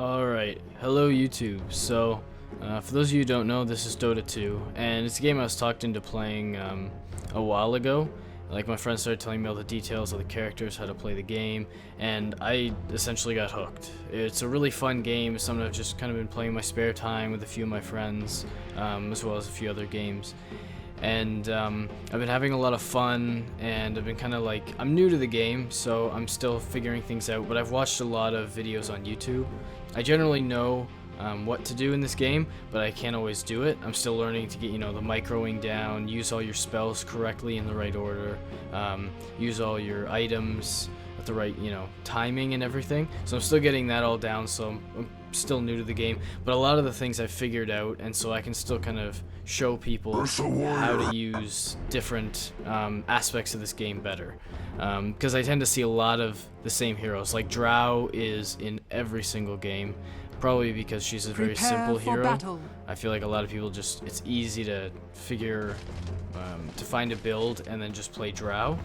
Alright, hello YouTube. So, for those of you who don't know, this is Dota 2, and it's a game I was talked into playing a while ago. Like, my friends started telling me all the details of the characters, how to play the game, and I essentially got hooked. It's a really fun game, something I've just kind of been playing in my spare time with a few of my friends, as well as a few other games. And I've been having a lot of fun, and I've been kind of like, I'm new to the game, so I'm still figuring things out, but I've watched a lot of videos on YouTube. I generally know what to do in this game, but I can't always do it. I'm still learning to get, the microing down, use all your spells correctly in the right order, use all your items at the right, timing and everything. So I'm still getting that all down, so I'm still new to the game, but a lot of the things I've figured out, and so I can still kind of show people how to use different aspects of this game better. Because I tend to see a lot of the same heroes. Like Drow is in every single game, probably because she's a very simple hero. I feel like a lot of people it's easy to figure, to find a build and then just play Drow.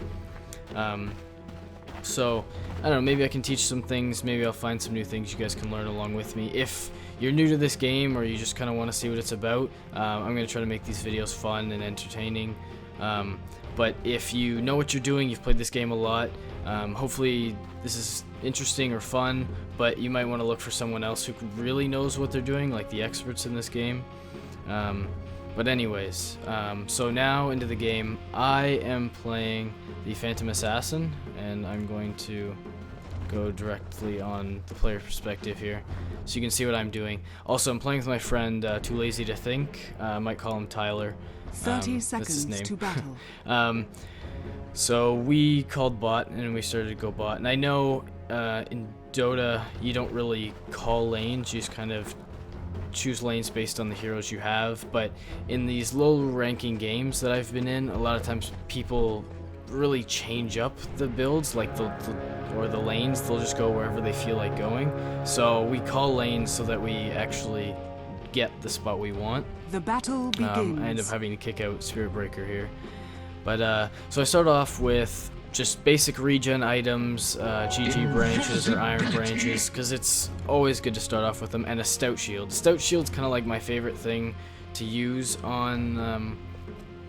So, I don't know, maybe I can teach some things, maybe I'll find some new things you guys can learn along with me. If you're new to this game or you just kind of want to see what it's about, I'm going to try to make these videos fun and entertaining. But if you know what you're doing, you've played this game a lot, hopefully this is interesting or fun, but you might want to look for someone else who really knows what they're doing, like the experts in this game. But anyways, so now into the game. I am playing the Phantom Assassin, and I'm going to go directly on the player perspective here, so you can see what I'm doing. Also, I'm playing with my friend, Too Lazy to Think. I might call him Tyler. 30 seconds to battle. So we called bot, and we started to go bot. And I know in Dota, you don't really call lanes, you just kind of choose lanes based on the heroes you have, but in these low ranking games that I've been in, a lot of times people really change up the builds, like or the lanes. They'll just go wherever they feel like going. So we call lanes so that we actually get the spot we want. The battle begins. I end up having to kick out Spirit Breaker here. But so I start off with just basic regen items, GG branches or iron branches, because it's always good to start off with them, and a stout shield. Stout shield's kind of like my favorite thing to use on,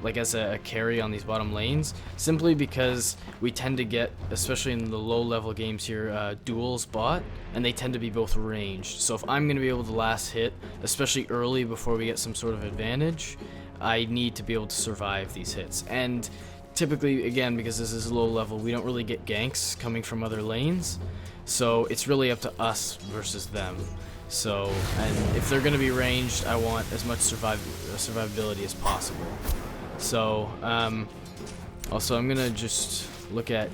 like as a carry on these bottom lanes, simply because we tend to get, especially in the low level games here, duels bot, and they tend to be both ranged. So if I'm going to be able to last hit, especially early before we get some sort of advantage, I need to be able to survive these hits. And typically, again, because this is low level, we don't really get ganks coming from other lanes, so it's really up to us versus them. So, and if they're going to be ranged, I want as much survivability as possible. So, also I'm going to just look at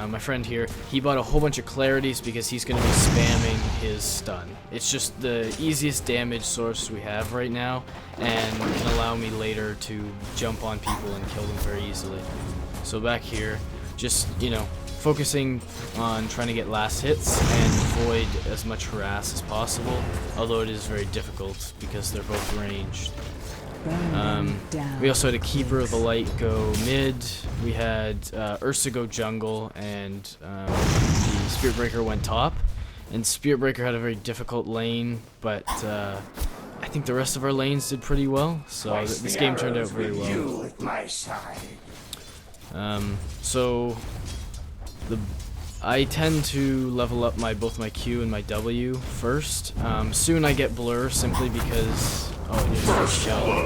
my friend here. He bought a whole bunch of clarities because he's going to be spamming his stun. It's just the easiest damage source we have right now, and can allow me later to jump on people and kill them very easily. So back here, just, focusing on trying to get last hits and avoid as much harass as possible, although it is very difficult because they're both ranged. We also had a Keeper of the Light go mid, we had Ursa go jungle, and the Spirit Breaker went top. And Spirit Breaker had a very difficult lane, but I think the rest of our lanes did pretty well, so this game turned out very well. So I tend to level up both my Q and my W first. Soon I get Blur, simply because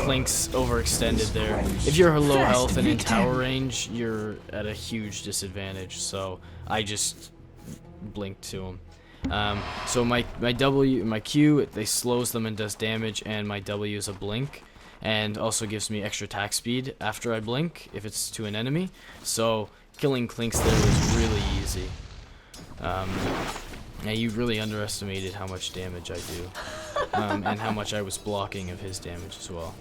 Clink's overextended there. If you're low health and in tower range, you're at a huge disadvantage, so I just blink to him. So my Q, they slows them and does damage, and my W is a blink, and also gives me extra attack speed after I blink if it's to an enemy. So killing Clinks there was really easy. Now you really underestimated how much damage I do, and how much I was blocking of his damage as well.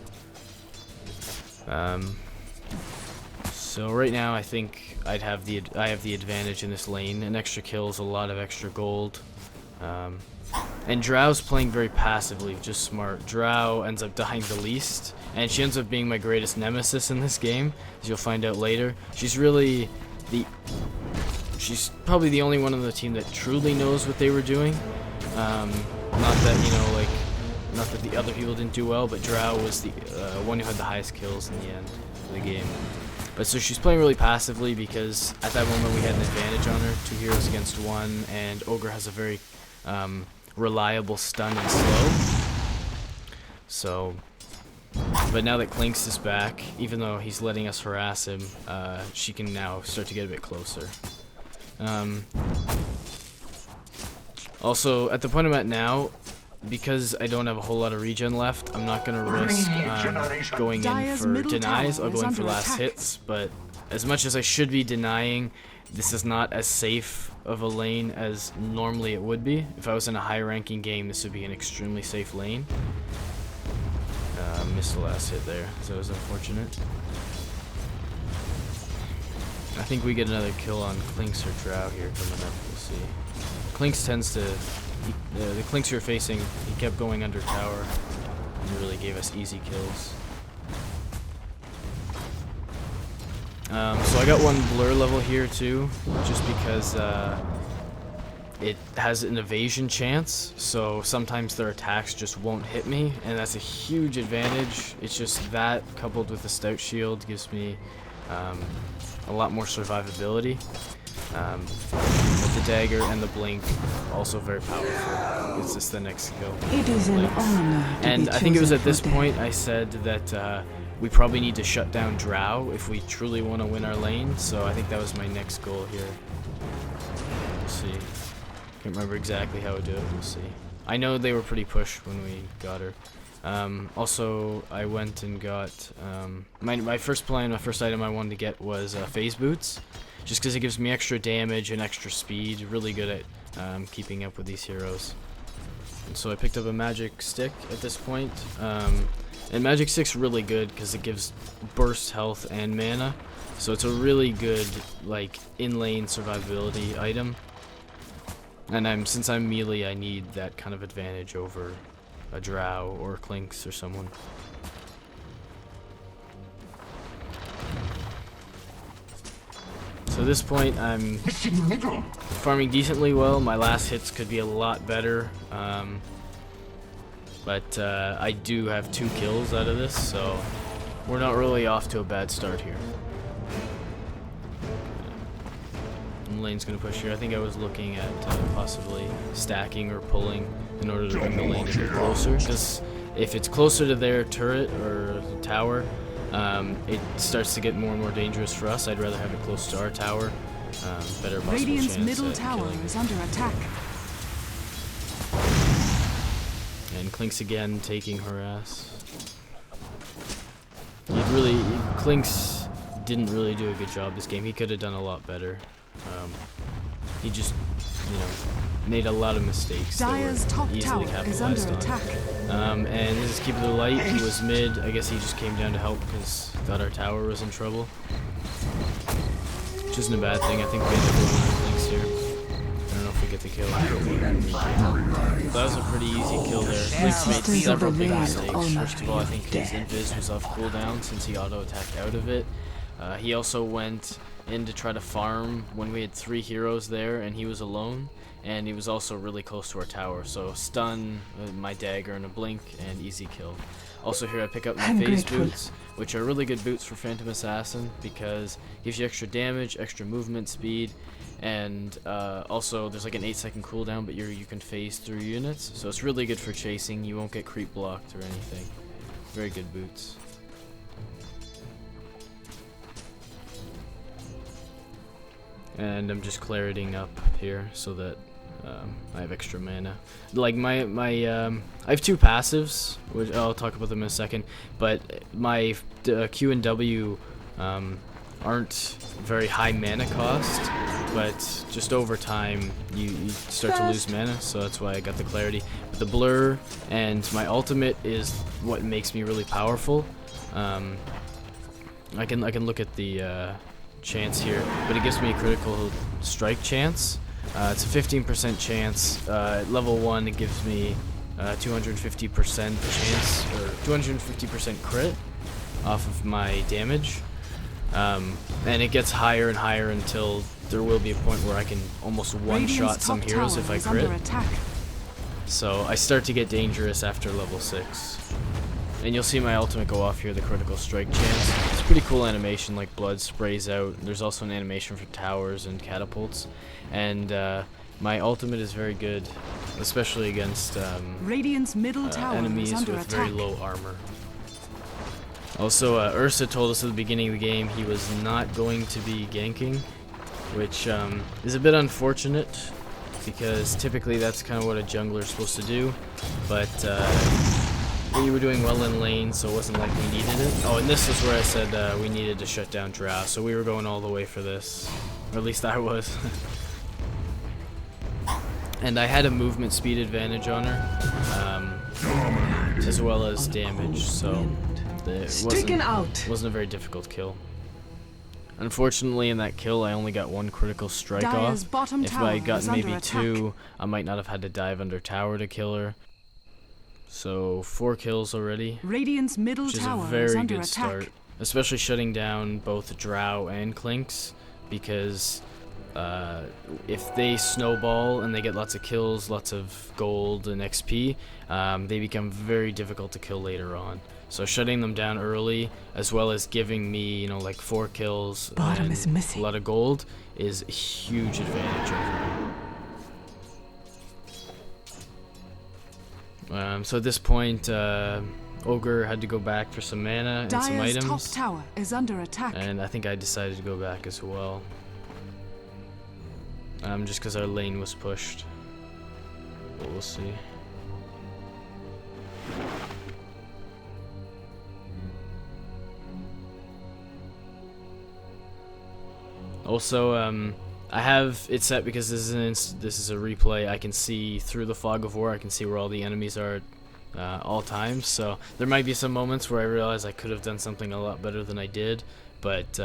So right now I think I have the advantage in this lane. An extra kill is a lot of extra gold. And Drow's playing very passively, just smart. Drow ends up dying the least, and she ends up being my greatest nemesis in this game, as you'll find out later. She's really She's probably the only one on the team that truly knows what they were doing. Not that, you know, like, not that the other people didn't do well, but Drow was the one who had the highest kills in the end of the game. But so she's playing really passively because at that moment we had an advantage on her, 2 heroes against 1, and Ogre has a very reliable stun and slow. So, but now that Clinks is back, even though he's letting us harass him, she can now start to get a bit closer. Also, at the point I'm at now, because I don't have a whole lot of regen left, I'm not going to risk going in for denies. I'll go in for last hits, but as much as I should be denying, this is not as safe of a lane as normally it would be. If I was in a high-ranking game, this would be an extremely safe lane. Missed the last hit there, so that was unfortunate. I think we get another kill on Clinks or Drow here coming up, we'll see. Clinks tends to... the Clinks you're facing, he kept going under tower and really gave us easy kills. So I got one blur level here too, just because it has an evasion chance, so sometimes their attacks just won't hit me, and that's a huge advantage. It's just that coupled with the stout shield gives me a lot more survivability. But the dagger and the blink also very powerful. Is this the next skill? It is an honor. And I think it was at this point I said that we probably need to shut down Drow if we truly want to win our lane. So I think that was my next goal here. We'll see. Can't remember exactly how to do it. We'll see. I know they were pretty pushed when we got her. Also, I went and got my first plan. My first item I wanted to get was phase boots. Just because it gives me extra damage and extra speed, really good at keeping up with these heroes. And so I picked up a magic stick at this point, and magic stick's really good because it gives burst health and mana, so it's a really good like in-lane survivability item. And since I'm melee, I need that kind of advantage over a Drow or Clinks or someone. So at this point, I'm farming decently well. My last hits could be a lot better, but I do have 2 kills out of this, so we're not really off to a bad start here. And lane's gonna push here. I think I was looking at possibly stacking or pulling in order to bring the lane a bit closer, because if it's closer to their turret or the tower, it starts to get more and more dangerous for us. I'd rather have it close to our tower. Better possible Radiant's chance middle at tower killing. is under attack. And Clinks again taking her ass. Clinks didn't really do a good job this game. He could have done a lot better. He just, you know, made a lot of mistakes that Dire's were top easily tower is under capitalized on. attack. And this is Keeper the Light. He was mid. I guess he just came down to help because he thought our tower was in trouble. Which isn't a bad thing. I think we end up winning the Clinks here. I don't know if we get the kill. That was a pretty easy kill there. Clinks made several big mistakes. First of all, I think his invis was off cooldown since he auto-attacked out of it. He also went in to try to farm when we had 3 heroes there and he was alone. And he was also really close to our tower, so stun, my dagger, and a blink, and easy kill. Also here I pick up my phase boots, which are really good boots for Phantom Assassin because it gives you extra damage, extra movement speed, and also there's like an 8-second cooldown, but you can phase through units, so it's really good for chasing. You won't get creep blocked or anything. Very good boots. And I'm just claritying up here so that I have extra mana. Like I have 2 passives, which I'll talk about them in a second. But my Q and W aren't very high mana cost, but just over time you start to lose mana. So that's why I got the clarity. But the blur and my ultimate is what makes me really powerful. I can look at the chance here, but it gives me a critical strike chance. It's a 15% chance. At level 1 it gives me 250% chance, or 250% crit off of my damage. And it gets higher and higher until there will be a point where I can almost one-shot some heroes if I crit. So I start to get dangerous after level 6. And you'll see my ultimate go off here, the critical strike chance. It's a pretty cool animation, like blood sprays out. There's also an animation for towers and catapults. And my ultimate is very good, especially against Radiant's middle tower enemies is under with attack. very low armor. Also, Ursa told us at the beginning of the game he was not going to be ganking, which is a bit unfortunate, because typically that's kind of what a jungler is supposed to do, but we were doing well in lane, so it wasn't like we needed it. Oh, and this is where I said we needed to shut down Drow, so we were going all the way for this, or at least I was. And I had a movement speed advantage on her, as well as damage, so it wasn't a very difficult kill. Unfortunately, in that kill, I only got 1 critical strike Dire's off. bottom If tower I had gotten is under maybe attack. 2, I might not have had to dive under tower to kill her. So 4 kills already, Radiant's middle which is a tower is very under good attack. start. Especially shutting down both Drow and Clinks, because if they snowball and they get lots of kills, lots of gold and XP, they become very difficult to kill later on. So shutting them down early, as well as giving me, you know, like 4 kills Bottom and is missing. a lot of gold, is a huge advantage over me. So at this point, Ogre had to go back for some mana and some Dire's top items, tower is under attack. and I think I decided to go back as well. Just because our lane was pushed. But we'll see. Also, I have it set because this is a replay. I can see through the fog of war. I can see where all the enemies are at all times. So there might be some moments where I realize I could have done something a lot better than I did, but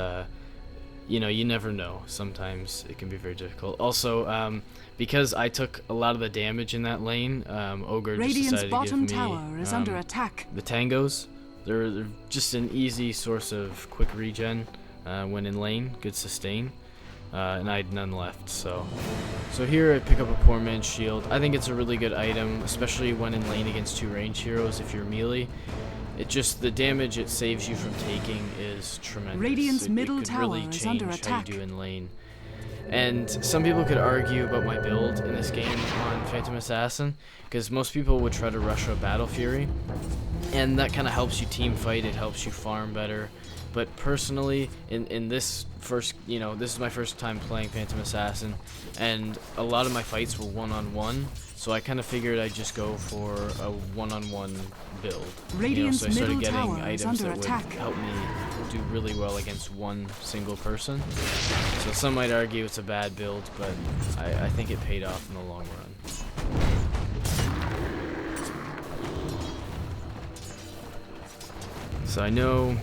you know, you never know. Sometimes it can be very difficult. Also, because I took a lot of the damage in that lane, Ogre just Radiant's decided to bottom give me tower is under attack. the tangos. They're just an easy source of quick regen when in lane, good sustain, and I had none left. So here I pick up a poor man's shield. I think it's a really good item, especially when in lane against 2 ranged heroes. If you're melee, it just, the damage it saves you from taking is tremendous. Radiant's It middle could tower really is change under how attack. you do in lane. And some people could argue about my build in this game on Phantom Assassin, because most people would try to rush a Battle Fury, and that kind of helps you team fight, it helps you farm better. But personally, in this first, you know, this is my first time playing Phantom Assassin, and a lot of my fights were one-on-one, so I kind of figured I'd just go for a one-on-one build. Radiant's so I started middle getting tower is items under that attack. would help me do really well against one single person. So some might argue it's a bad build, but I think it paid off in the long run. So I know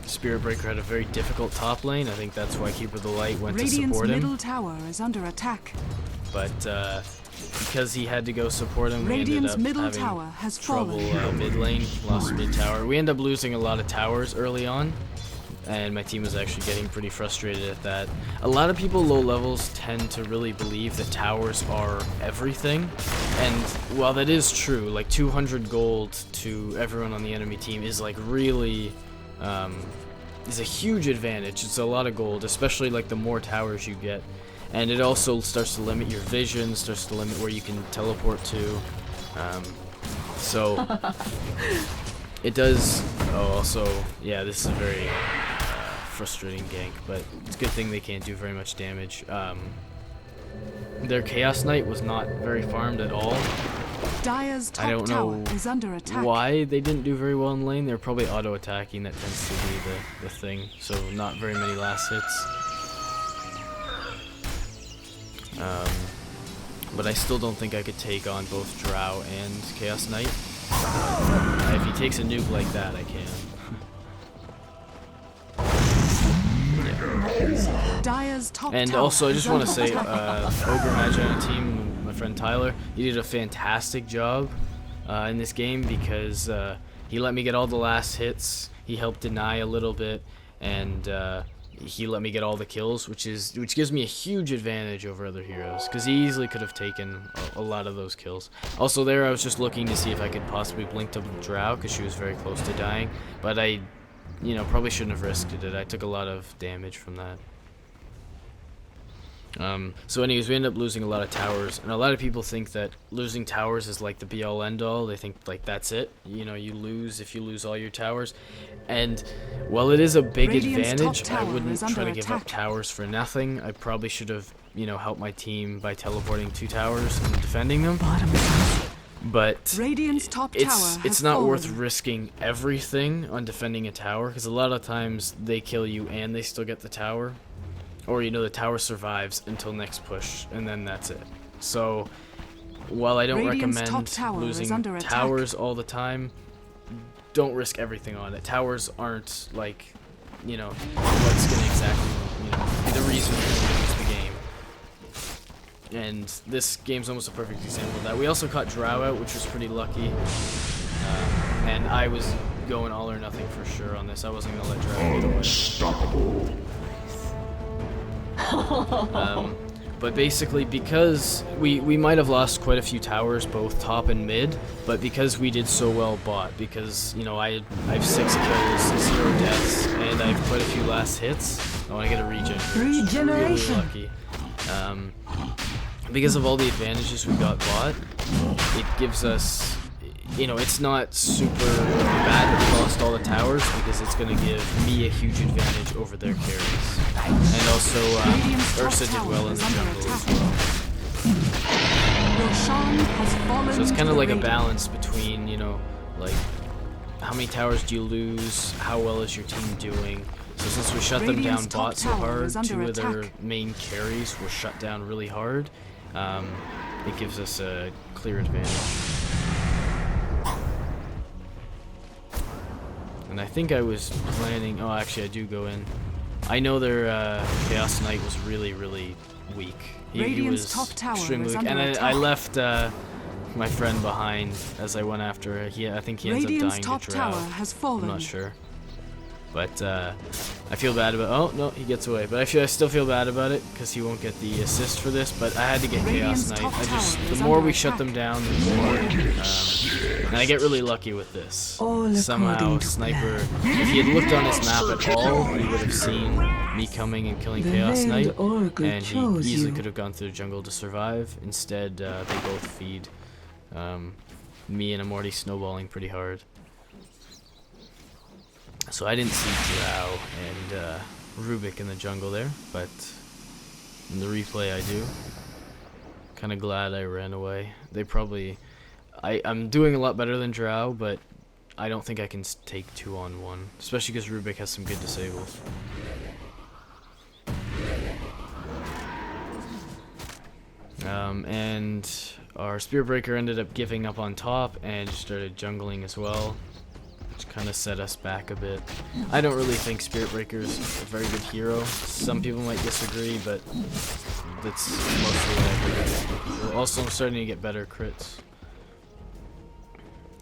Spirit Breaker had a very difficult top lane. I think that's why Keeper of the Light went to Radiant's support him. middle tower is under attack. But because he had to go support him, we ended Radiant's up middle having tower has trouble fallen. mid lane, lost mid tower. We ended up losing a lot of towers early on, and my team was actually getting pretty frustrated at that. A lot of people low levels tend to really believe that towers are everything, and while that is true, like 200 gold to everyone on the enemy team is like really is a huge advantage. It's a lot of gold, especially like the more towers you get. And it also starts to limit your vision, starts to limit where you can teleport to. So it does. Oh, also, yeah, this is a very frustrating gank, but it's a good thing they can't do very much damage. Their Chaos Knight was not very farmed at all. Dire's I top don't tower know is under attack. why they didn't do very well in lane. They're probably auto-attacking. That tends to be the thing. So not very many last hits. But I still don't think I could take on both Drow and Chaos Knight. If he takes a nuke like that, I can. Dire's top And tower also, I is just want to under say, attack. Ogre Magi on the team, my friend Tyler, he did a fantastic job in this game because he let me get all the last hits. He helped deny a little bit, and he let me get all the kills, which gives me a huge advantage over other heroes, because he easily could have taken a lot of those kills. Also there, I was just looking to see if I could possibly blink to Drow, because she was very close to dying, but I, probably shouldn't have risked it. I took a lot of damage from that. So anyways, we end up losing a lot of towers, and a lot of people think that losing towers is like the be-all end-all. They think like that's it, you lose if you lose all your towers, and while it is a big advantage, I wouldn't try to give up towers for nothing. I probably should have, helped my team by teleporting 2 towers and defending them, but it's not worth risking everything on defending a tower, because a lot of times they kill you and they still get the tower. Or, the tower survives until next push, and then that's it. So, while I don't recommend losing towers all the time, don't risk everything on it. Towers aren't, like, what's going to exactly, be the reason you're going to lose the game. And this game's almost a perfect example of that. We also caught Drow out, which was pretty lucky. And I was going all or nothing for sure on this. I wasn't going to let Drow get away. Unstoppable. But basically, because we might have lost quite a few towers, both top and mid, but because we did so well bot, because I have 6 kills, 0 deaths, and I have quite a few last hits. I want to get a regen. Regeneration. Really lucky. Because of all the advantages we got bot, it gives us. It's not super bad that we lost all the towers, because it's going to give me a huge advantage over their carries. And also, Ursa did well in the jungle as well. So it's kind of like a balance between, like, how many towers do you lose, how well is your team doing. So since we shut them down bot so hard, 2 of their main carries were shut down really hard, it gives us a clear advantage. And I think I was planning. Oh, actually, I do go in. I know their Chaos Knight was really, really weak. He was extremely weak, and I left my friend behind as I went after. I think he ends up dying to Drow. I'm not sure. But I feel bad about. Oh no, he gets away. But I still feel bad about it because he won't get the assist for this. But I had to get Chaos Knight. The more we shut them down, the more. And I get really lucky with this. Somehow, Sniper. If he had looked on his map at all, he would have seen me coming and killing Chaos Knight, and he easily could have gone through the jungle to survive. Instead, they both feed me, and I'm already snowballing pretty hard. So I didn't see Drow and Rubik in the jungle there, but in the replay I do. Kind of glad I ran away. They probably... I'm doing a lot better than Drow, but I don't think I can take 2-on-1, especially because Rubik has some good disables. And our Spear Breaker ended up giving up on top and started jungling as well. Kind of set us back a bit. I don't really think Spirit Breaker is a very good hero. Some people might disagree, but that's mostly what I've heard. Also, I'm starting to get better crits.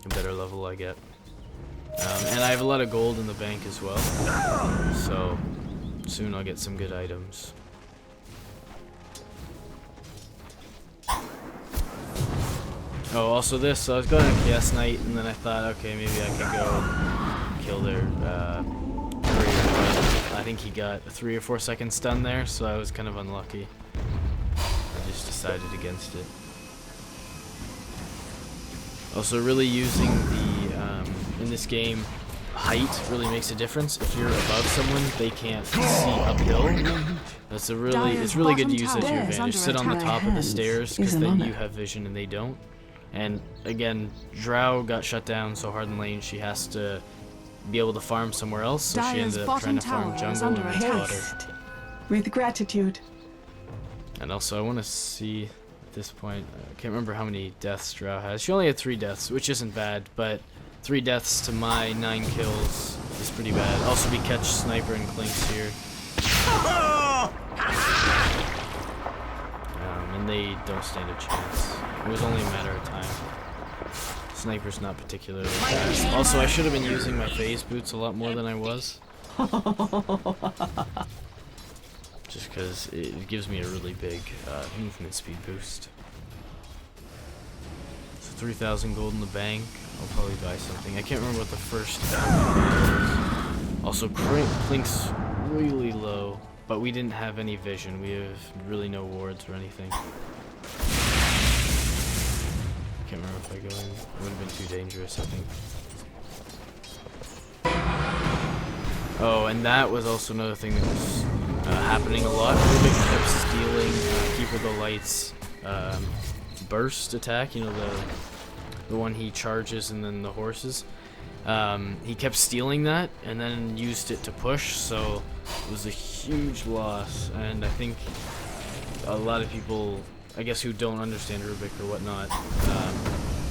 A better level I get. And I have a lot of gold in the bank as well. So, soon I'll get some good items. Oh, also this, so I was going to Chaos Knight, and then I thought, okay, maybe I could go and kill their courier. I think he got a 3 or 4 second stun there, so I was kind of unlucky. I just decided against it. Also, really using the, in this game, height really makes a difference. If you're above someone, they can't see uphill. It's really good to use that to your advantage. Sit on the top of the stairs, because then you have vision and they don't. And again, Drow got shut down so hard in lane, she has to be able to farm somewhere else, so she ended up trying to farm jungle and it's got her. With gratitude. And also, I want to see at this point, I can't remember how many deaths Drow has. She only had 3 deaths, which isn't bad, but 3 deaths to my 9 kills is pretty bad. Also, we catch Sniper and Clinks here. And they don't stand a chance. It was only a matter of time. Sniper's not particularly fast. Also, I should have been using my phase boots a lot more than I was. Just because it gives me a really big movement speed boost. So 3,000 gold in the bank. I'll probably buy something. I can't remember what the first was. Also, Clink's really low, but we didn't have any vision. We have really no wards or anything. Can't remember if I go in. It would have been too dangerous, I think. Oh, and that was also another thing that was happening a lot. Rubik kept stealing Keeper of the Light's burst attack, you know, the one he charges and then the horses. He kept stealing that and then used it to push, so it was a huge loss. And I think a lot of people, I guess, who don't understand Rubik or whatnot,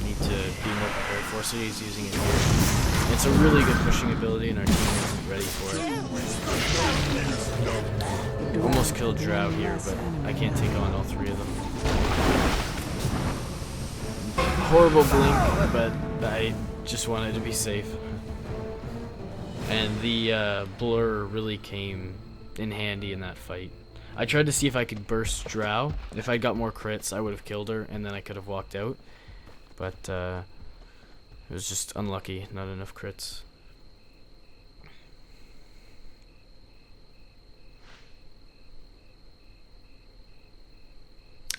need to be more prepared for. So he's using it here. It's a really good pushing ability, and our team isn't ready for it. Almost killed Drow here, but I can't take on all three of them. Horrible blink, but I just wanted to be safe. And the blur really came in handy in that fight. I tried to see if I could burst Drow. If I got more crits, I would have killed her, and then I could have walked out. But it was just unlucky, not enough crits.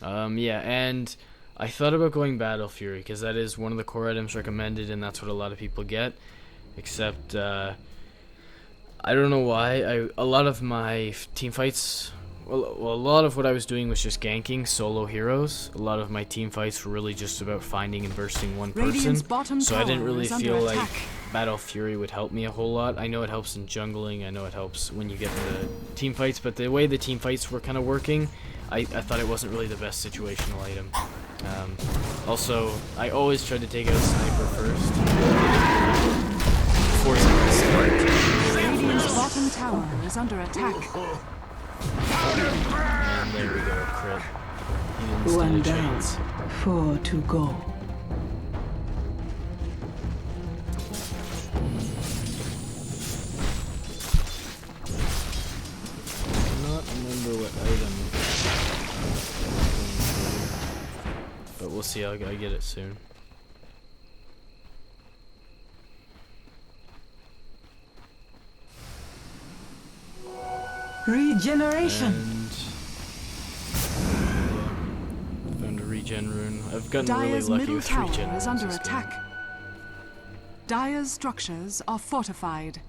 Yeah, and I thought about going Battle Fury, because that is one of the core items recommended, and that's what a lot of people get. Except, I don't know why. A lot of my team fights, well, a lot of what I was doing was just ganking solo heroes. A lot of my team fights were really just about finding and bursting one person. So I didn't really feel like Battle Fury would help me a whole lot. I know it helps in jungling. I know it helps when you get into team fights, but the way the team fights were kind of working, I thought it wasn't really the best situational item. Also, I always tried to take out Sniper first. Radiant's bottom tower is under attack. And there we go, crit. He didn't stand One a down, chance. 4 to go. I cannot remember what item. But we'll see, I get it soon. Regeneration. And found a regen rune. I've gotten really Dire's lucky middle with tower regen runes is under this game. attack. Dire's structures are fortified.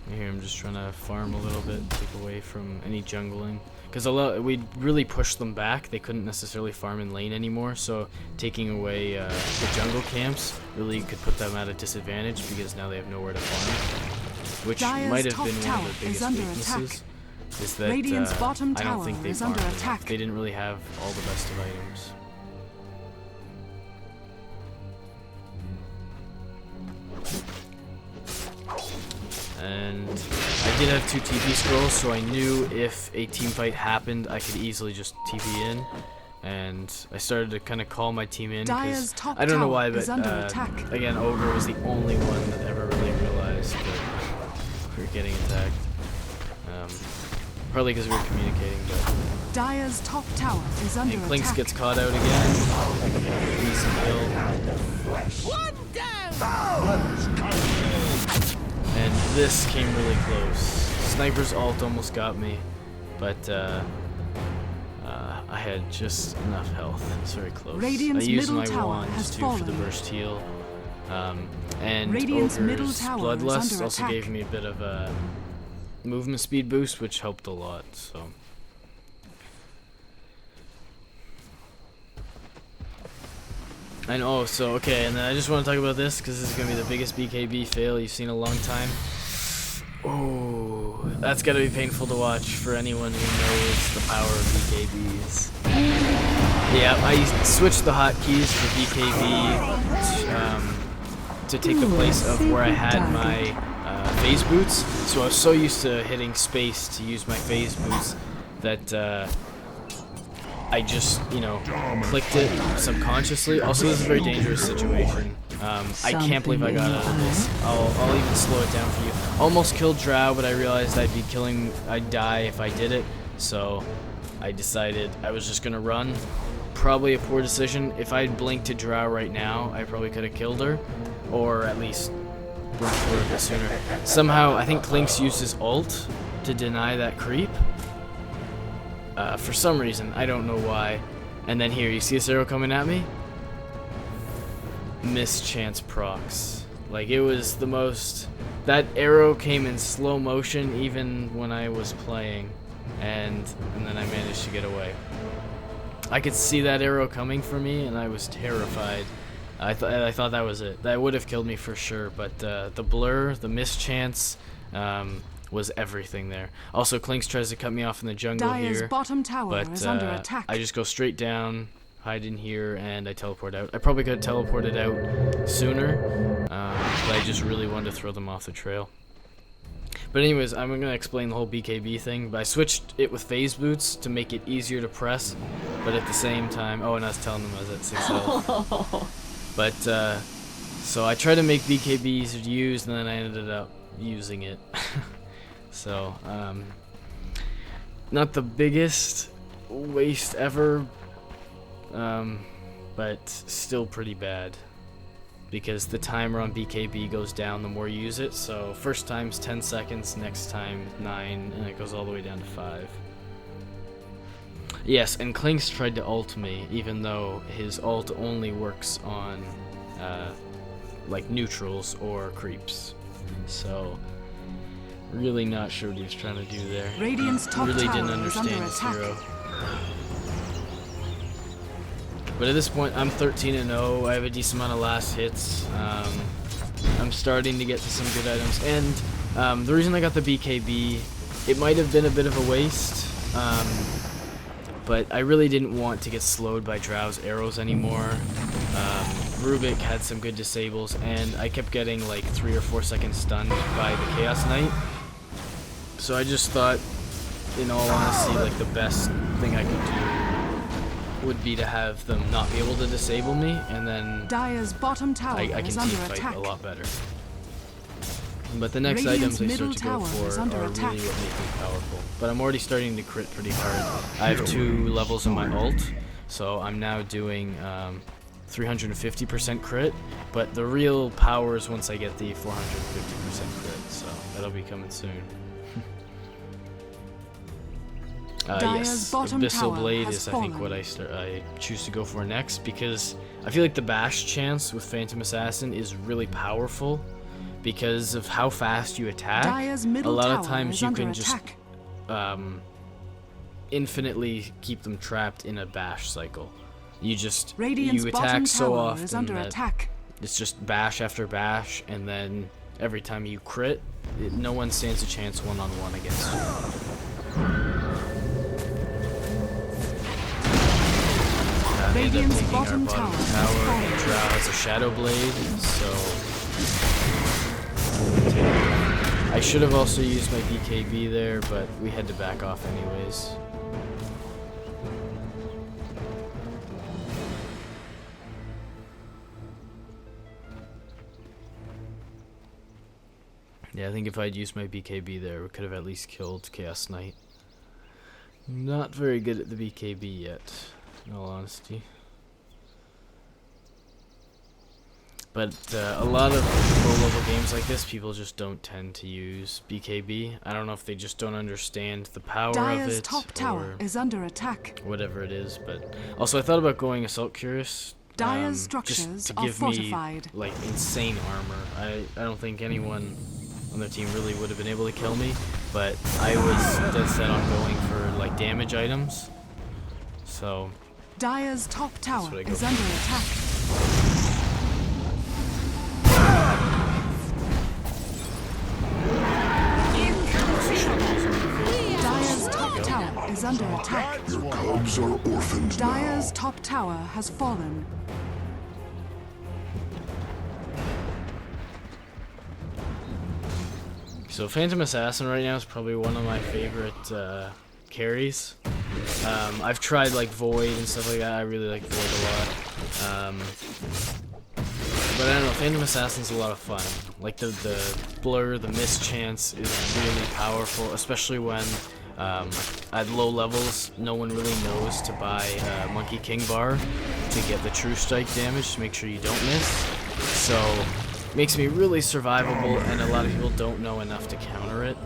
Here I'm just trying to farm a little bit, take away from any jungling. Because we really pushed them back. They couldn't necessarily farm in lane anymore, so taking away the jungle camps really could put them at a disadvantage because now they have nowhere to farm. Which Dire's might have top been one tower of the is biggest under weaknesses. attack. Is that Radiant's bottom I don't think tower they is farmed under enough. attack. They didn't really have all the best of items. And I did have 2 TP scrolls, so I knew if a team fight happened, I could easily just TP in. And I started to kind of call my team in Dire's because top I don't know tower why, is but under attack. again, Ogre was the only one that ever really realized that we were getting attacked. Partly because we were communicating, but Dire's top tower is under and Clinks attack. gets caught out again. Decent kill. One down! And this came really close. Sniper's ult almost got me, but I had just enough health. It's very close. Radiant's I used middle my tower wands has too for the fallen. burst heal. And Radiant's middle Ogre's tower is Bloodlust under also attack. gave me a bit of a movement speed boost, which helped a lot. So. And okay, and then I just want to talk about this because this is going to be the biggest BKB fail you've seen in a long time. Oh, that's got to be painful to watch for anyone who knows the power of BKBs. Yeah, I switched the hotkeys for BKB to take the place of where I had my phase boots. So I was so used to hitting space to use my phase boots that I just, you know, clicked it subconsciously. Also, this is a very dangerous situation. I can't believe I got out of this. I'll even slow it down for you. Almost killed Drow, but I realized I'd die if I did it. So I decided I was just gonna run. Probably a poor decision. If I had blinked to Drow right now, I probably could have killed her, or at least blinked for her a bit sooner. Somehow, I think Clinkz used his ult to deny that creep. For some reason, I don't know why. And then here, you see this arrow coming at me? Mischance procs. Like, it was the most... That arrow came in slow motion even when I was playing. And then I managed to get away. I could see that arrow coming for me, and I was terrified. I thought that was it. That would have killed me for sure, but the blur, the mischance, was everything there. Also, Clinkz tries to cut me off in the jungle Dire's here, bottom tower but is under attack. I just go straight down, hide in here, and I teleport out. I probably could have teleported out sooner, but I just really wanted to throw them off the trail. But anyways, I'm going to explain the whole BKB thing. But I switched it with phase boots to make it easier to press, but at the same time... Oh, and I was telling them I was at 6 health. But, so I tried to make BKB easier to use, and then I ended up using it. So, not the biggest waste ever, but still pretty bad. Because the timer on BKB goes down the more you use it. So first time's 10 seconds, next time 9, and it goes all the way down to 5. Yes, and Clinkz tried to ult me, even though his ult only works on like neutrals or creeps. So really not sure what he was trying to do there. Radiant's top Really tower didn't is understand under his attack. hero. But at this point, I'm 13-0. I have a decent amount of last hits. I'm starting to get to some good items. And the reason I got the BKB, it might have been a bit of a waste. But I really didn't want to get slowed by Drow's arrows anymore. Rubik had some good disables, and I kept getting like 3 or 4 seconds stunned by the Chaos Knight. So I just thought, in all honesty, like the best thing I could do would be to have them not be able to disable me, and then Dire's bottom tower I can is team under fight attack. a lot better. But the next Radiant's items I middle start to go tower is for under are attack. really what make me powerful. But I'm already starting to crit pretty hard. I have 2 levels in my ult, so I'm now doing 350% crit, but the real power is once I get the 450% crit, so that'll be coming soon. Yes, bottom Abyssal tower Blade has is I think fallen. what I choose to go for next, because I feel like the bash chance with Phantom Assassin is really powerful because of how fast you attack. Dire's A middle lot of tower times is you under can just attack. infinitely keep them trapped in a bash cycle. You Radiant's bottom attack so tower often is under that attack. it's just bash after bash, and then every time you crit, no one stands a chance one-on-one against you. They end up Radiant's taking our bottom bottom tower tower, has and Drow has a Shadow Blade, so... I should have also used my BKB there, but we had to back off anyways. Yeah, I think if I'd used my BKB there, we could have at least killed Chaos Knight. Not very good at the BKB yet, in all honesty. But a lot of low-level games like this, people just don't tend to use BKB. I don't know if they just don't understand the power of Dire's it, top tower or is under attack. whatever it is. But also, I thought about going Assault Curious. Dire's Just structures to are give me fortified. like insane armor. I don't think anyone on their team really would have been able to kill me, but I was dead set on going for like damage items. So Dire's top tower what I go is for. under attack. Dire's top tower is under attack. Your cubs are orphaned Dire's now. top tower has fallen. So Phantom Assassin right now is probably one of my favorite carries. I've tried like Void and stuff like that. I really like Void a lot. But I don't know, Phantom Assassin's a lot of fun. Like the blur, the mischance is really powerful, especially when at low levels no one really knows to buy Monkey King Bar to get the true strike damage to make sure you don't miss. So it makes me really survivable, and a lot of people don't know enough to counter it.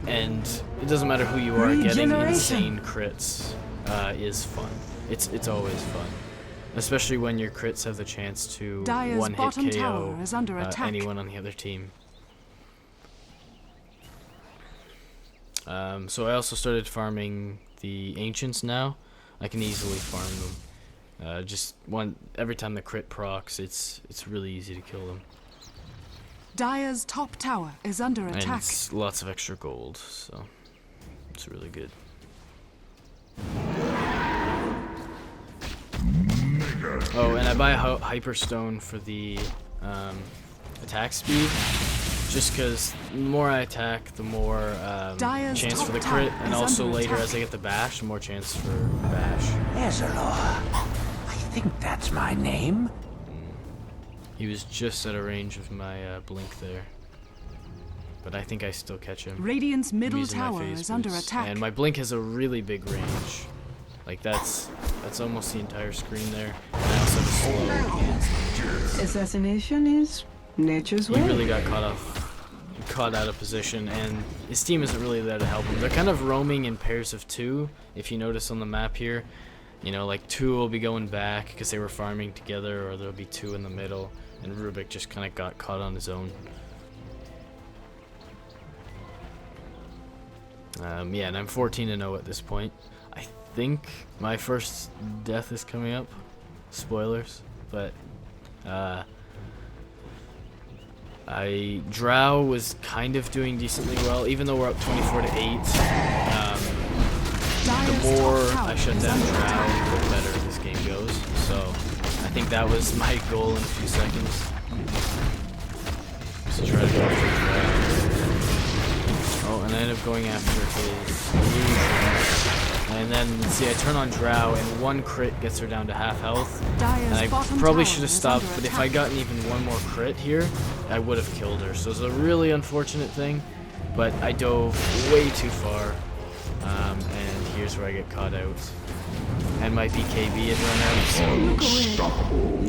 And it doesn't matter who you are, getting insane crits is fun. It's always fun. Especially when your crits have the chance to one-hit KO anyone on the other team. So I also started farming the Ancients now. I can easily farm them. Every time the crit procs, it's really easy to kill them. Dire's top tower is under attack. And it's lots of extra gold, so it's really good. Oh, and I buy a Hyperstone for the attack speed, just because the more I attack, the more chance for the crit, and also later as I get the bash, the more chance for bash. Ezalor, I think that's my name. He was just at a range of my blink there, but I think I still catch him. Radiant's middle using my tower phase is under boost. attack. And my blink has a really big range. Like that's almost the entire screen there. And I also have a slow. Assassination is nature's He way. really got caught out of position, and his team isn't really there to help him. They're kind of roaming in pairs of two. If you notice on the map here, you know, like two will be going back because they were farming together, or there'll be two in the middle, and Rubik just kind of got caught on his own. Yeah, and I'm 14-0 at this point. I think my first death is coming up. Spoilers, but Drow was kind of doing decently well, even though we're up 24-8. The more I shut down Drow, the better this game goes. So I think that was my goal in a few seconds. So try to go after Drow. Oh, and I ended up going after his illusion. And then, see, I turn on Drow, and one crit gets her down to half health. And I probably should have stopped, but if I'd gotten even one more crit here, I would have killed her. So it's a really unfortunate thing, but I dove way too far, and here's where I get caught out. And my BKB had run out, so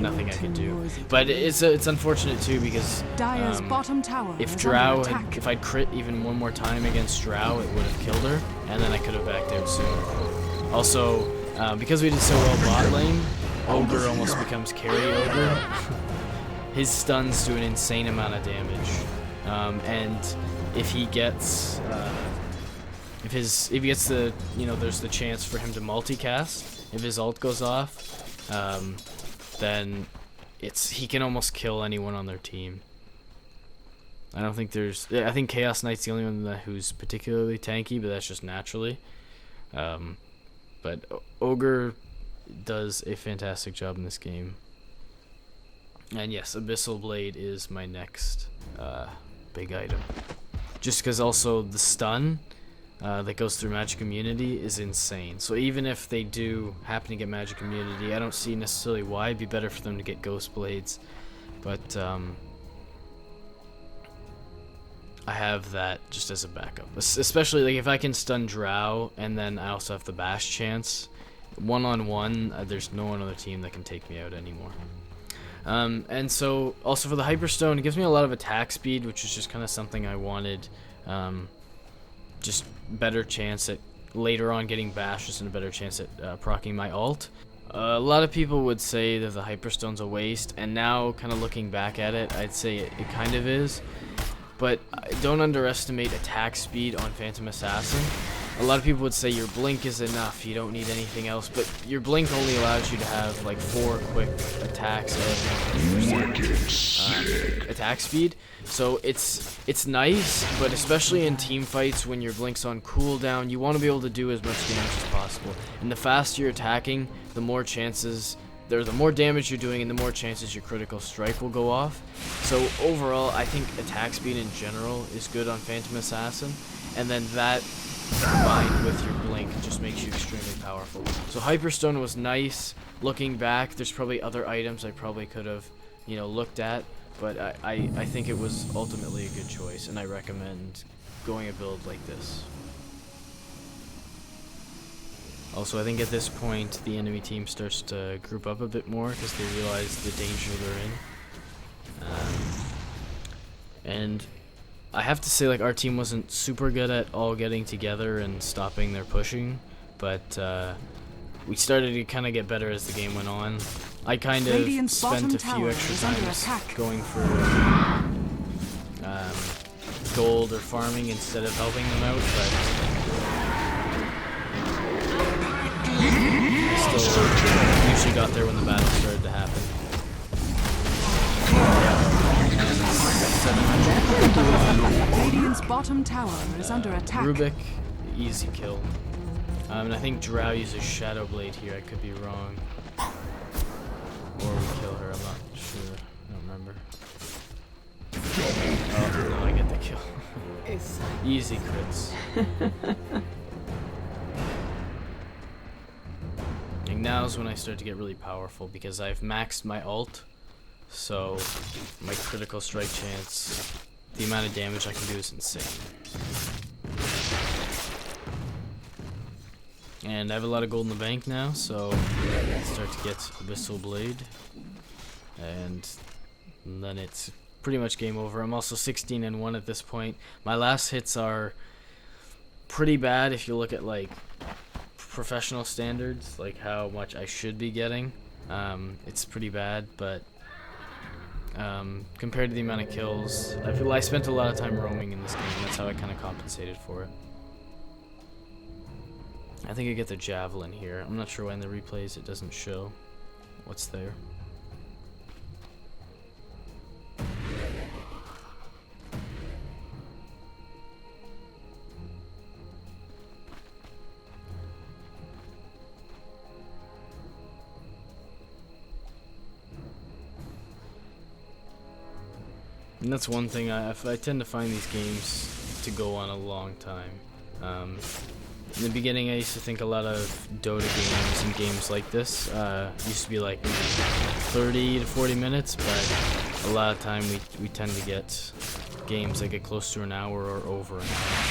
nothing I could do. But it's unfortunate too, because if I'd crit even one more time against Drow, it would have killed her, and then I could have backed out sooner. Also, because we did so well bot lane, Ogre almost becomes carry Ogre. His stuns do an insane amount of damage, and if he gets if he gets the, you know, there's the chance for him to multicast. If his ult goes off, then he can almost kill anyone on their team. I think Chaos Knight's the only one who's particularly tanky, but that's just naturally. But Ogre does a fantastic job in this game. And yes, Abyssal Blade is my next big item. Just because also the stun that goes through Magic Immunity is insane. So even if they do happen to get Magic Immunity, I don't see necessarily why. It'd be better for them to get Ghost Blades. But I have that just as a backup. Especially like if I can stun Drow, and then I also have the bash chance. One-on-one, there's no one on the team that can take me out anymore. And so also for the Hyperstone, it gives me a lot of attack speed, which is just kind of something I wanted. Just better chance at later on getting bashes and a better chance at proccing my ult. A lot of people would say that the Hyperstone's a waste, and now kind of looking back at it, I'd say it kind of is. But don't underestimate attack speed on Phantom Assassin. A lot of people would say your blink is enough, you don't need anything else, but your blink only allows you to have like 4 quick attacks at attack speed. So it's nice, but especially in team fights when your blink's on cooldown, you want to be able to do as much damage as possible. And the faster you're attacking, the more chances, the more damage you're doing, and the more chances your critical strike will go off. So overall, I think attack speed in general is good on Phantom Assassin, and then that combined with your blink just makes you extremely powerful. So Hyperstone was nice. Looking back, there's probably other items I probably could have, you know, looked at, but I think it was ultimately a good choice, and I recommend going a build like this. Also, I think at this point the enemy team starts to group up a bit more because they realize the danger they're in. And I have to say, like, our team wasn't super good at all getting together and stopping their pushing, but we started to kind of get better as the game went on. I kind of Radiant's spent a bottom few tower extra is under times attack. going for gold or farming instead of helping them out, but I still usually got there when the battle started to happen. Radiant's bottom tower is under attack. Rubik, easy kill. And I think Drow uses Shadow Blade here, I could be wrong. Or we kill her, I'm not sure. I don't remember. Oh, no, I get the kill. Easy crits. And now's when I start to get really powerful because I've maxed my ult. So my critical strike chance, the amount of damage I can do is insane. And I have a lot of gold in the bank now, so I start to get Abyssal Blade. And then it's pretty much game over. I'm also 16-1 at this point. My last hits are pretty bad if you look at like professional standards, like how much I should be getting. It's pretty bad, but compared to the amount of kills, I feel I spent a lot of time roaming in this game, and that's how I kind of compensated for it. I think I get the javelin here. I'm not sure why in the replays it doesn't show what's there. And that's one thing, I tend to find these games to go on a long time. In the beginning I used to think a lot of Dota games and games like this used to be like 30 to 40 minutes, but a lot of time we tend to get games that get close to an hour or over an hour.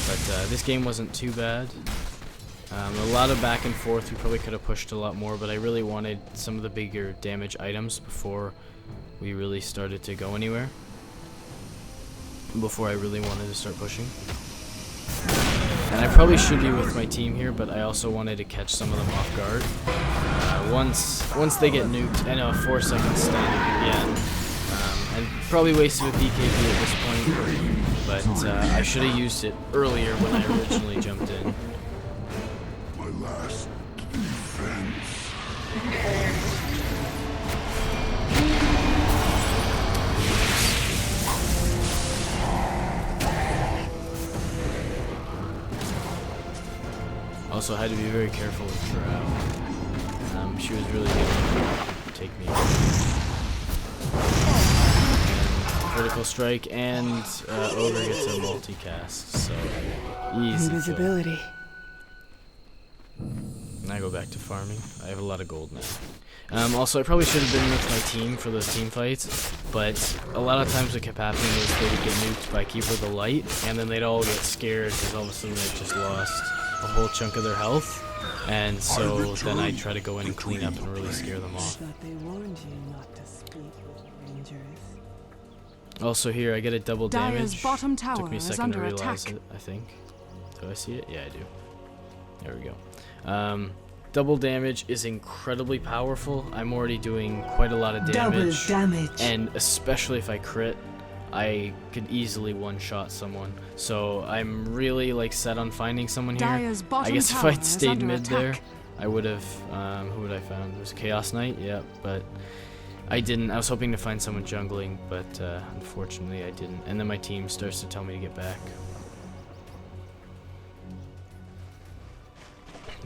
But this game wasn't too bad. A lot of back and forth, we probably could have pushed a lot more, but I really wanted some of the bigger damage items before we really started to go anywhere. Before I really wanted to start pushing. And I probably should be with my team here, but I also wanted to catch some of them off guard. Once they get nuked, I know a 4-second stun again. And probably wasted with BKB at this point, but I should have used it earlier when I originally jumped in. My last defense. Also had to be very careful with Drow. She was really good to take me. And critical strike, and Ogre gets a multicast, so easy. Invisibility. And I go back to farming. I have a lot of gold now. Also, I probably should have been with my team for those team fights, but a lot of times what kept happening was they would get nuked by Keeper of the Light, and then they'd all get scared because all of a sudden they just lost a whole chunk of their health, and so then I'd try to go in and clean up and really scare them off. Thought they warned you not to speak with rangers. Also here, I get a double Dire's damage. bottom tower Took me a is second to under realize attack. it, I think. Do I see it? Yeah, I do. There we go. Double damage is incredibly powerful. I'm already doing quite a lot of damage. Double damage. And especially if I crit, I could easily one-shot someone. So I'm really like set on finding someone here. Dire's bottom I guess if tower I'd is stayed under mid there, attack. I would have, who would I found? It was Chaos Knight, yeah, but I didn't. I was hoping to find someone jungling, but unfortunately I didn't. And then my team starts to tell me to get back.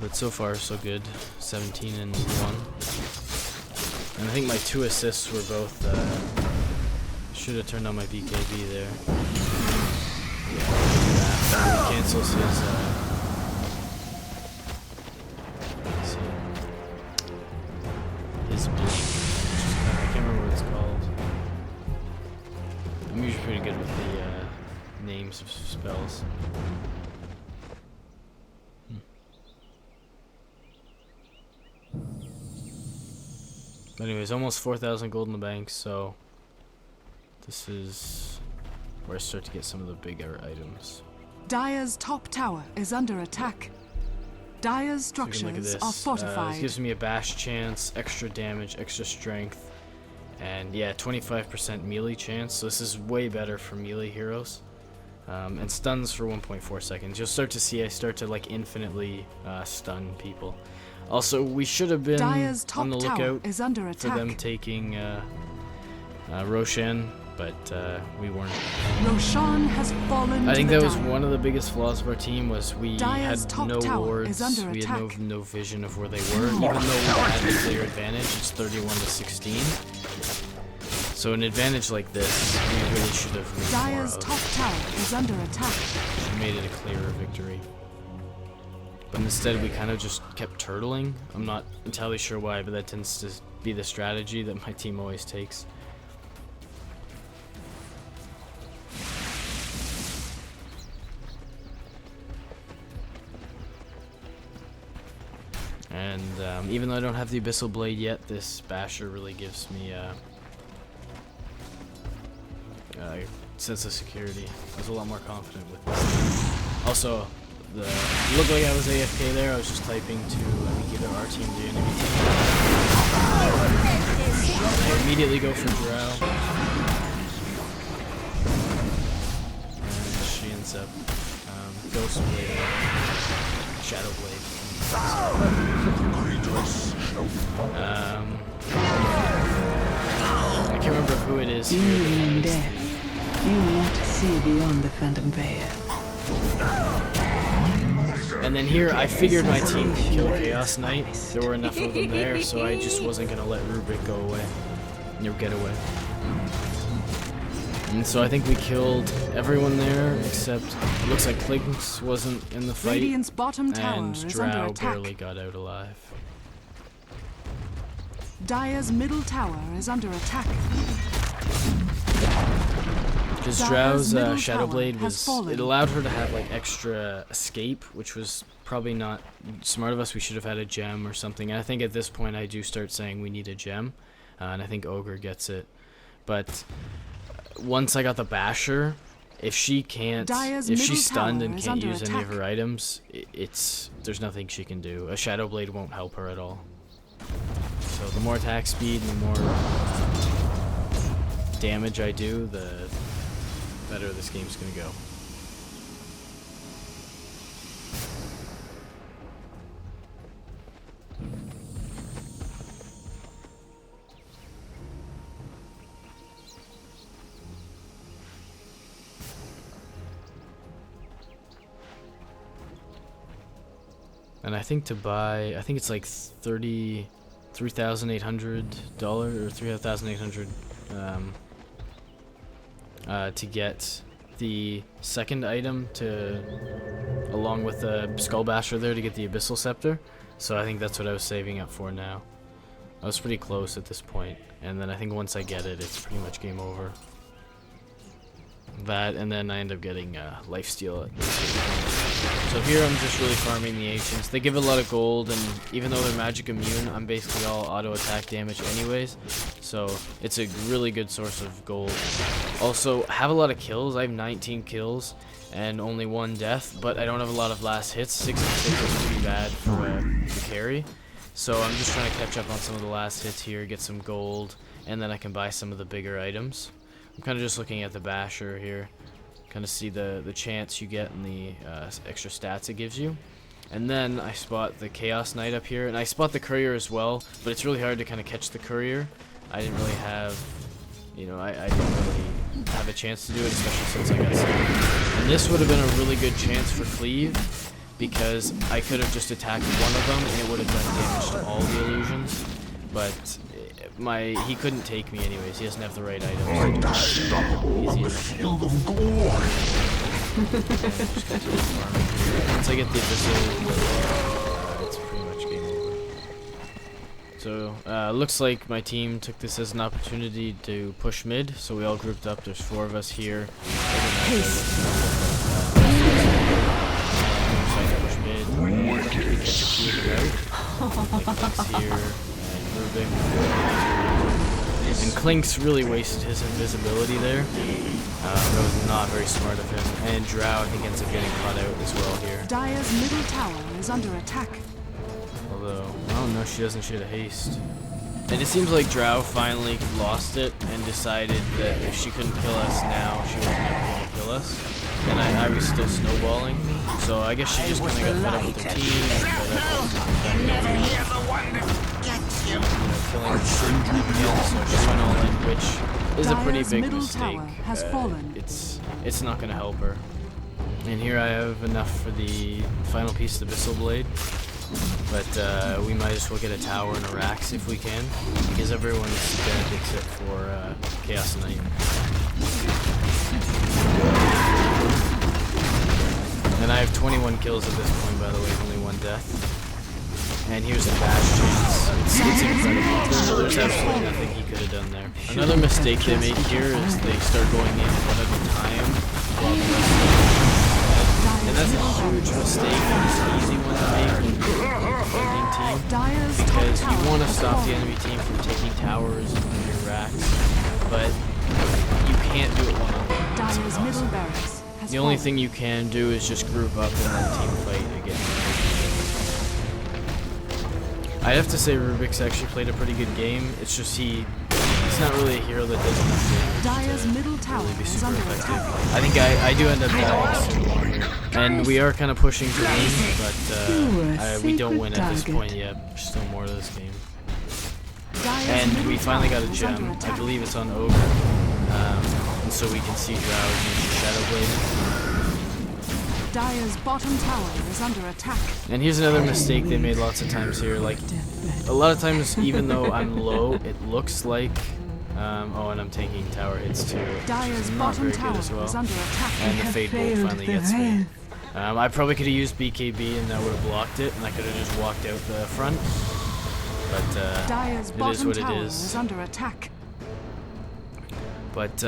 But so far, so good. 17-1. And I think my 2 assists were both, should have turned on my BKB there. Yeah, He cancels his, let's see, his blink, which is I can't remember what it's called. I'm usually pretty good with the names of spells. But anyways, almost 4,000 gold in the bank, so this is where I start to get some of the bigger items. Dire's top tower is under attack. Dire's So you can look at structures this. are fortified. This gives me a bash chance, extra damage, extra strength, and yeah, 25% melee chance. So this is way better for melee heroes. And stuns for 1.4 seconds. You'll start to see I start to like infinitely stun people. Also, we should have been Dire's top on the tower lookout is under for attack. them taking Roshan, but we weren't. Roshan has fallen I think to that the was Dire. one of the biggest flaws of our team was we Dire's had top no tower wards, is under we had attack. no vision of where they were, even though we had the clear advantage. It's 31 to 16. So an advantage like this, we really should have made more Dire's of. top tower is under attack. Should have made it a clearer victory. But instead we kind of just kept turtling. I'm not entirely sure why, but that tends to be the strategy that my team always takes. And even though I don't have the Abyssal Blade yet, this Basher really gives me a sense of security. I was a lot more confident with this. Also, it looked like I was AFK there. I was just typing to, I think, either our team or the enemy team. I immediately go for Drow. And she ends up Ghost Blade, Shadow Blade. I can't remember who it is You here. mean death. You want to see beyond the phantom veil. And then here, I figured my team could kill Chaos Knight. There were enough of them there, so I just wasn't gonna let Rubik go away, or get away. And so I think we killed everyone there, except it looks like Klinks wasn't in the fight, Radiant's bottom tower and is under Drow attack. barely got out alive. Dire's middle tower is under attack. Because Dire's Drow's middle Shadow tower Blade has was, fallen. it allowed her to have like extra escape, which was probably not smart of us. We should have had a gem or something. And I think at this point I do start saying we need a gem, and I think Ogre gets it. But once I got the Basher, if she can't, Dire's if she's middle stunned tower and is can't under use any of attack. her items, there's nothing she can do. A Shadow Blade won't help her at all. So the more attack speed and the more damage I do, the better this game's gonna go. And I think to buy, I think it's like $3,800 or $3,800 to get the second item along with the Skull Basher there to get the Abyssal Scepter. So I think that's what I was saving up for now. I was pretty close at this point, and then I think once I get it, it's pretty much game over. That, and then I end up getting lifesteal. So here I'm just really farming the Ancients. They give a lot of gold, and even though they're magic immune, I'm basically all auto attack damage anyways. So it's a really good source of gold. Also, have a lot of kills. I have 19 kills and only 1 death, but I don't have a lot of last hits. 66 is pretty bad for the carry. So I'm just trying to catch up on some of the last hits here, get some gold, and then I can buy some of the bigger items. I'm kind of just looking at the Basher here, kind of see the chance you get and the extra stats it gives you. And then I spot the Chaos Knight up here, and I spot the Courier as well, but it's really hard to kind of catch the Courier. I didn't really have, I didn't really have a chance to do it, especially since I got sick. And this would have been a really good chance for Cleave, because I could have just attacked one of them and it would have done damage to all the illusions, but he couldn't take me anyways. He doesn't have the right items. Easy enough. just continue farming. Once I get the abyssal, it's pretty much game over. So, looks like my team took this as an opportunity to push mid, so we all grouped up. There's 4 of us here. Push mid. Catch a few of them out. Like Clink's here, and Rubik. And Clink's really wasted his invisibility there. That was not very smart of him. And Drow, I think, ends up getting caught out as well here. Dire's middle tower is under attack. Although, oh no, she doesn't. She had a haste. And it seems like Drow finally lost it and decided that if she couldn't kill us now, she wasn't ever going to kill us. And I was still snowballing. So I guess she just kind of got fed up with the team. And Never hear the one that gets you. Killing so she went all in, which is a pretty Dire's big middle mistake. tower has fallen. It's not going to help her. And here I have enough for the final piece of the Abyssal Blade. But we might as well get a tower and a Rax if we can, because everyone is dead except for Chaos Knight. And I have 21 kills at this point, by the way, only 1 death. And here's the bash chance. It's incredible. There's absolutely nothing he could have done there. Another mistake they made here is they start going in one at a time while the rest of them are dead. And that's a huge mistake, and it's an easy one to make when you're defending team. Because you want to stop the enemy team from taking towers and your racks, but you can't do it one-on-one. Dire's middle barracks has The only fallen. thing you can do is just group up and then team fight again. I have to say Rubik's actually played a pretty good game. It's just he's not really a hero that does enough Dire's to middle tower really be is super under effective. attack. I think I do end up dying soon. And we are kind of pushing to win, but we don't win at this point yet. There's still more to this game. Dire's And middle we finally got tower a is gem. under I attack. believe it's on Ogre. And so we can see Drow use Shadow Blade. Dire's bottom tower is under attack. And here's another mistake they made lots of times here. Like, a lot of times, even though I'm low, it looks like... oh, and I'm taking tower hits too. Which Dire's is not bottom very good tower as well. is under attack. And the have Fade Bolt failed finally the gets me. Wrath. I probably could have used BKB and that would have blocked it, and I could have just walked out the front. But Dire's it is bottom what it tower is. is under attack. But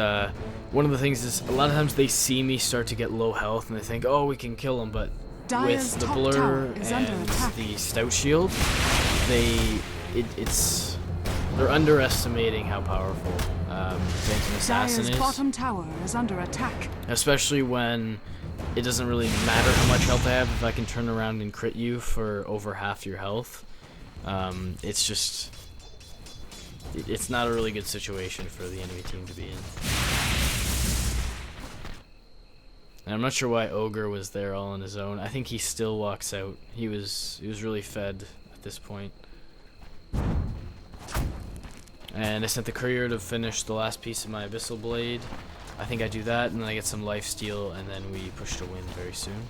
one of the things is, a lot of times they see me start to get low health and they think, oh, we can kill him, but Dire's with the top blur tower is under and attack. the stout shield, they're underestimating how powerful Phantom Assassin Dire's is. bottom tower is under attack. Especially when it doesn't really matter how much health I have. If I can turn around and crit you for over half your health, it's just... It's not a really good situation for the enemy team to be in. And I'm not sure why Ogre was there all on his own. I think he still walks out. He was really fed at this point. And I sent the courier to finish the last piece of my Abyssal Blade. I think I do that, and then I get some lifesteal, and then we push to win very soon.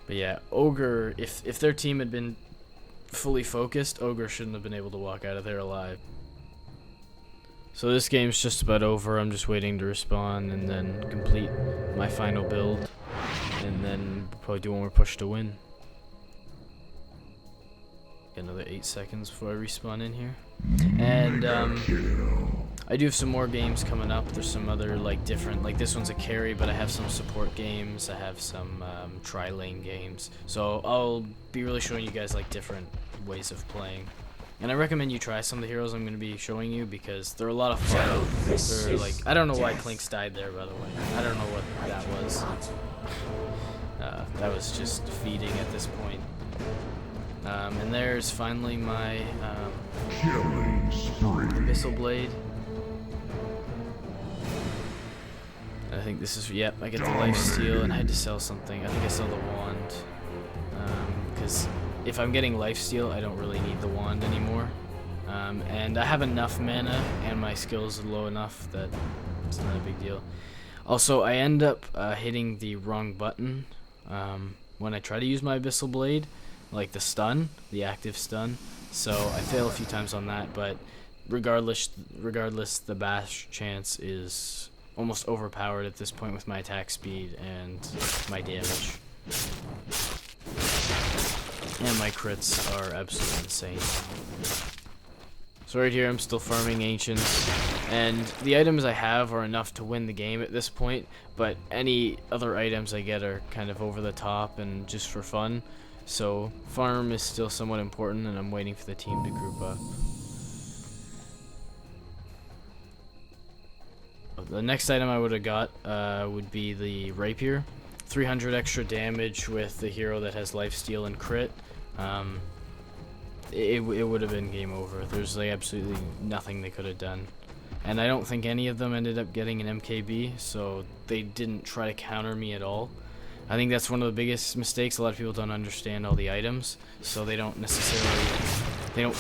But yeah, Ogre, if their team had been fully focused, Ogre shouldn't have been able to walk out of there alive. So this game's just about over. I'm just waiting to respawn and then complete my final build, and then probably do one more push to win. Get another 8 seconds before I respawn in here. And I do have some more games coming up. There's some other different, this one's a carry, but I have some support games. I have some tri-lane games. So I'll be really showing you guys different ways of playing. And I recommend you try some of the heroes I'm going to be showing you, because they're a lot of fun. They're I don't know why Clinks died there, by the way. I don't know what that was. That was just feeding at this point. And there's finally my Abyssal Blade. I think this is, yep, I get the lifesteal, and I had to sell something. I think I sell the wand. Because if I'm getting lifesteal, I don't really need the wand anymore. And I have enough mana, and my skills are low enough that it's not a big deal. Also, I end up hitting the wrong button when I try to use my Abyssal Blade, like the stun, the active stun. So I fail a few times on that, but regardless, the bash chance is almost overpowered at this point with my attack speed and my damage. And my crits are absolutely insane. So right here I'm still farming ancients, and the items I have are enough to win the game at this point, but any other items I get are kind of over the top and just for fun. So farm is still somewhat important, and I'm waiting for the team to group up. The next item I would have got would be the rapier. 300 extra damage with the hero that has lifesteal and crit. It would have been game over. There's like absolutely nothing they could have done. And I don't think any of them ended up getting an MKB, so they didn't try to counter me at all. I think that's one of the biggest mistakes. A lot of people don't understand all the items, so they don't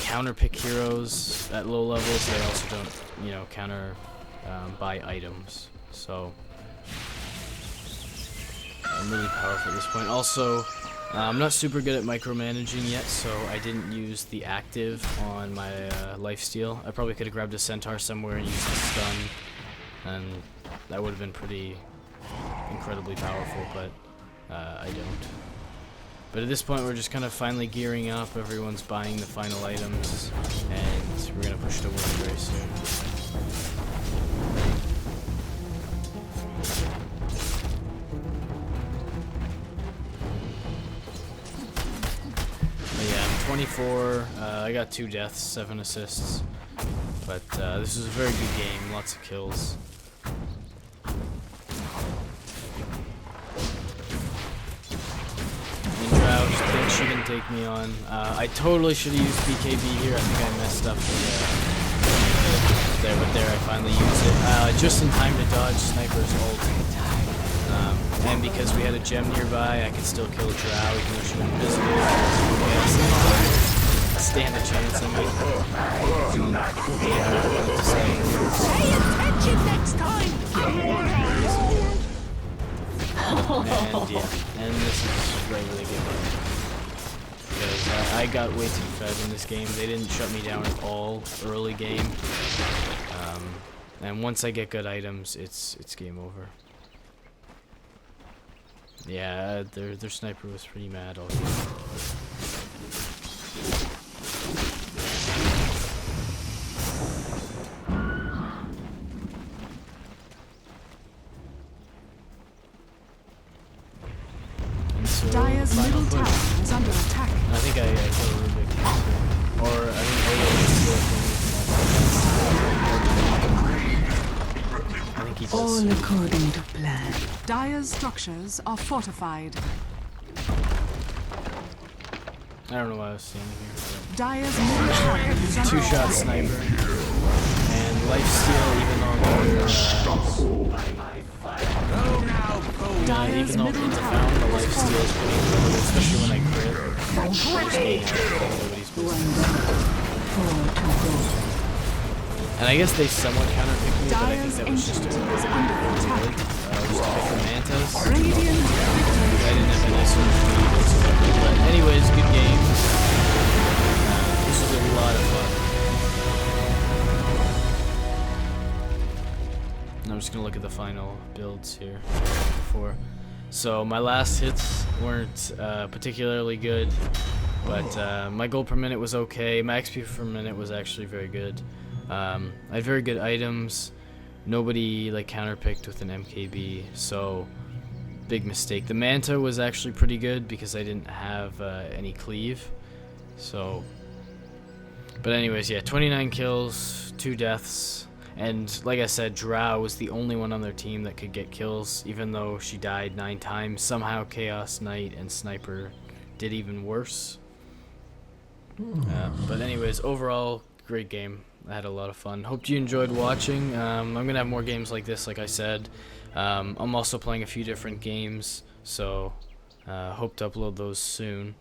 counter pick heroes at low levels. They also don't, counter buy items. So I'm really powerful at this point. Also, I'm not super good at micromanaging yet, so I didn't use the active on my lifesteal. I probably could have grabbed a centaur somewhere and used the stun, and that would have been pretty incredibly powerful, but I don't. But at this point, we're just kind of finally gearing up. Everyone's buying the final items, and we're going to push to win very soon. But yeah, I'm 24. I got 2 deaths, 7 assists. But this is a very good game. Lots of kills. And Drow just kidding, she didn't take me on. I totally should have used BKB here. I think I messed up there, but there I finally used it. Just in time to dodge Sniper's ult. And because we had a gem nearby, I could still kill Drow even though she went invisible. Stand a chance on me. Pay attention next time! And yeah, and this is where I really get hurt. Because I got way too fed in this game. They didn't shut me down at all early game. And once I get good items, it's game over. Yeah, their sniper was pretty mad all game. Dire's middle tower is under attack. I think I killed Rubik. Or I think I think he does. All according to plan. Dire's structures are fortified. I don't know why I was standing here. Dire's middle tower is under 2-shot sniper. And lifesteal even on Dire's even though middle I'm tower found, the is lifesteal is pretty incredible, especially when I crit. Nobody's business. And I guess they somewhat counterpicked me, but I think that was just a is under attack. just to pick the mantas. Radiant victory. I didn't have any sort of speed whatsoever. But anyways, good game. This was a lot of fun. And I'm just gonna look at the final builds here before. So my last hits weren't particularly good, but my gold per minute was okay. My XP per minute was actually very good. I had very good items. Nobody like counterpicked with an MKB, so big mistake. The Manta was actually pretty good because I didn't have any cleave. So, but anyways, yeah, 29 kills, 2 deaths, and like I said, Drow was the only one on their team that could get kills, even though she died 9 times. Somehow Chaos Knight and Sniper did even worse. But anyways, overall, great game. I had a lot of fun. Hope you enjoyed watching. I'm gonna have more games like this, like I said. I'm also playing a few different games, so hope to upload those soon.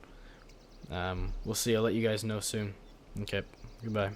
We'll see. I'll let you guys know soon. Okay, goodbye.